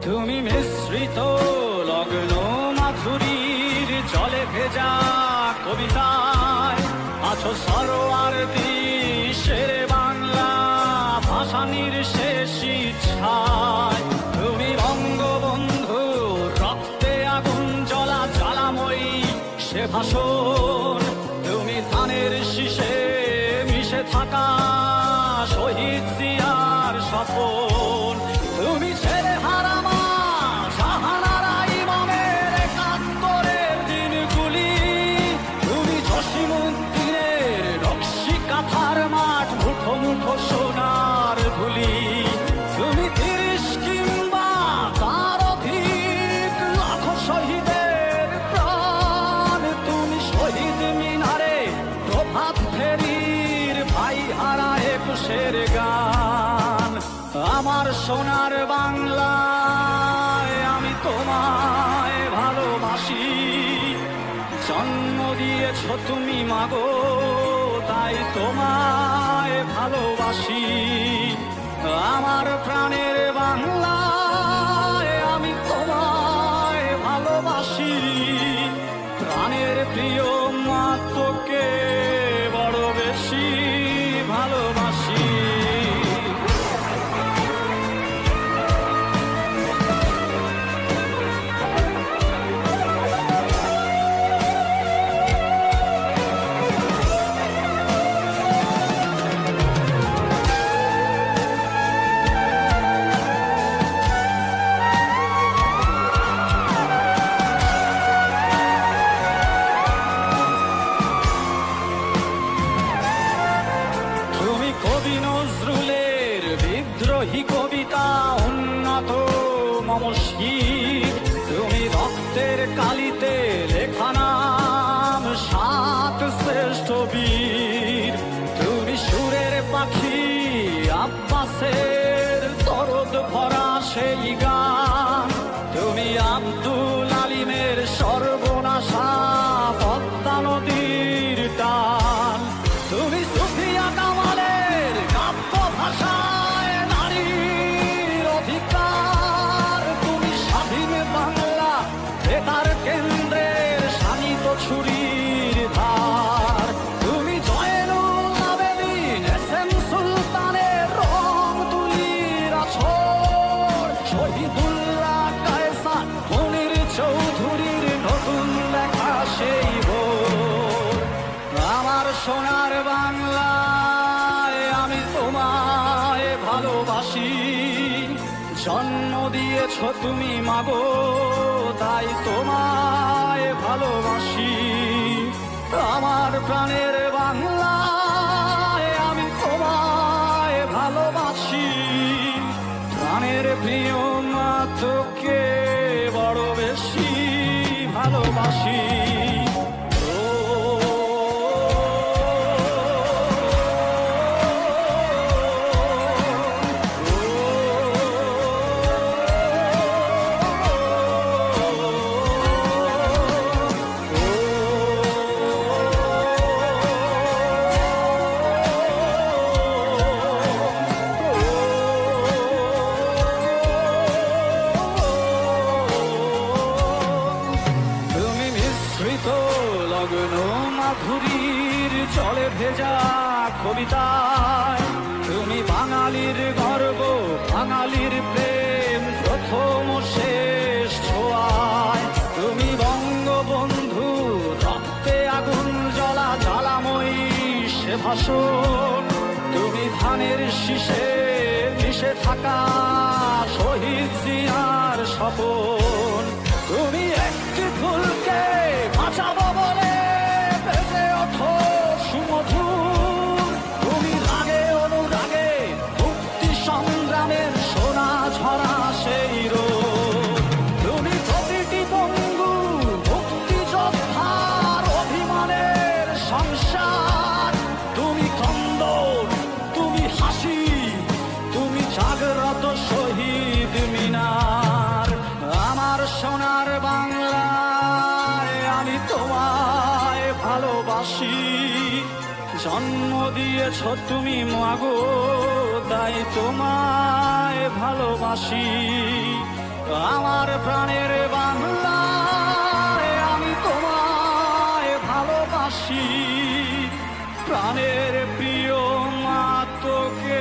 তুমি মিশ্রিত লগ্ন মাধুরীর জলে ভেজা কবিতায় আছো সরোয়ার দেশের বাংলা ভাষানির শেষ ইচ্ছায়। তুমি বঙ্গবন্ধু রক্তে আগুন জ্বলা জ্বালাময়ী সে ভাষণ। তুমি ধানের শীষে মিশে থাকা শহীদ জিয়ার স্বপন। তুমি ছেড়ে হারামা জাহানারা ইমামের একাত্তরের দিনগুলি। তুমি জসিমুদ্দিনের নকশি কাঁথার মাঠ মুঠো মুঠো সোনার ধুলি। তুমি ৩০ কিংবা তার অধিক লাখো শহীদের প্রাণ। তুমি শহীদ মিনারে প্রভাত ফেরির ভাই হারা ২১-এর গান। আমার সোনার বাংলায় আমি তোমায় ভালোবাসি। জন্ম দিয়েছ তুমি মাগো তাই তোমায় ভালোবাসি। আমার প্রাণের বাংলায় আমি তোমায় ভালোবাসি। প্রাণের প্রিয় মা তোকে বড় বেশি ভালোবাসি। কবি নজরুলের বিদ্রোহী কবিতা উন্নত মমস্বীর। তুমি রক্তের কালিতে লেখা নাম ৭ শ্রেষ্ঠ বীর। তুমি সুরের পাখি আব্বাসের দরদ ভরা সেই গান। তুমি আব্দুল আলিমের সর্বনাশা পদ্মা নদীর টান। তুমি সুফিয়া কামালের কাব্য ভাষায় নারীর অধিকার। তুমি স্বাধীন বাংলা বেতার কেন্দ্রের শানিত ছুরির ধার। তুমি জয়নুল আবেদিন এসএম সুলতানের রং তুলির আছর। শহীদুল্লাহ কায়সার মনির চৌধুরীর নতুন লেখা সেই ভোর। আমার সোনার বাংলায় আমি তোমায় ভালোবাসি। জন্ম দিয়েছ তুমি মাগো তাই তোমায় ভালোবাসি। আমার প্রাণের বাংলায় আমি তোমায় ভালোবাসি। প্রাণের প্রিয় মা তোকে বড় বেশি ভালোবাসি। লগ্ন মাধুরীর জলে ভেজা কবিতায় তুমি বাঙালির গর্ব বাঙালির প্রেম প্রথম শেষ ছোঁয়ায়। তুমি বঙ্গবন্ধু রক্তে আগুন জ্বলা জ্বালাময়ী সে ভাষণ। তুমি ধানের শীষে মিশে থাকা শহীদ জিয়ার স্বপন। তুমি একটি ফুলকে বাঁচাবো বলে বেজে ওঠো সুমধুর। তুমি রাগে অনুরাগে মুক্তি সংগ্রামের সোনা ঝরা সেই রোদ। তুমি প্রতিটি পঙ্গু মুক্তিযোদ্ধার অভিমানের সংসার। তুমি কন্দন তুমি হাসি তুমি জাগ্রত শহীদ মিনার। আমার সোনার বাংলায় আমি তোমায় ভালোবাসি। জন্ম দিয়েছ তুমি মাগো তাই তোমায় ভালোবাসি। আমার প্রাণের বাংলা, আমি তোমায় ভালোবাসি। প্রাণের প্রিয় মা, তোকে